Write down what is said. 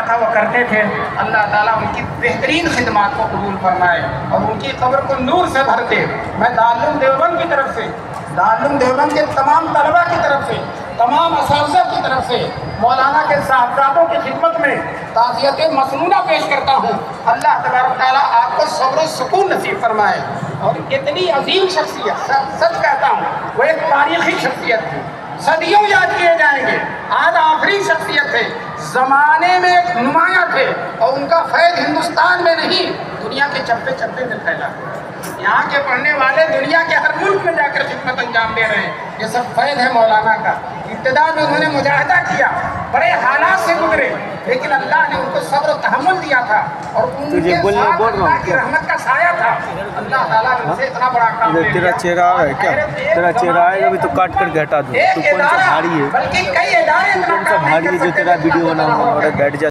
تھا وہ کرتے تھے. اللہ تعالیٰ ان کی بہترین خدمات کو قبول فرمائے اور ان کی قبر کو نور سے بھر دے. میں دارالعلوم دیوبند کی طرف سے، دارالعلوم دیوبند کے تمام طلباء کی طرف سے، تمام اساتذہ کی طرف سے مولانا کے صاحبزادوں کی خدمت میں تعزیت مسنونہ پیش کرتا ہوں. اللہ تبارک تعالیٰ آپ کو صبر و سکون نصیب فرمائے. اور اتنی عظیم شخصیت، سچ کہتا ہوں وہ ایک تاریخی شخصیت تھی، صدیوں یاد کیے جائیں گے. آج آخری شخصیت تھے، زمانے میں ایک نمایاں تھے اور ان کا فیض ہندوستان میں نہیں دنیا کے چپے چپے میں پھیلا. یہاں کے پڑھنے والے دنیا کے ہر ملک میں جا کر خدمت انجام دے رہے ہیں. یہ سب فیض ہے مولانا کا. ابتدا میں انہوں نے مجاہدہ کیا، بڑے حالات سے گزرے، لیکن اللہ نے ان کو صبر و تحمل دیا تھا اور ان کے ساتھ اللہ کی رحمت کا سایہ تھا. اللہ تعالیٰ نے ان سے اتنا بڑا کام دے دیا. تیرا چہرہ ہے کیا؟ تیرا چہرہ آئے گا بھی تو کاٹ کر ہٹا دوں. تو کون سا بھاری ہے، بلکہ کئی ادارے کون سا بھاری ہے جو تیرا ویڈیو بنا ہوا اور بیٹھ جا.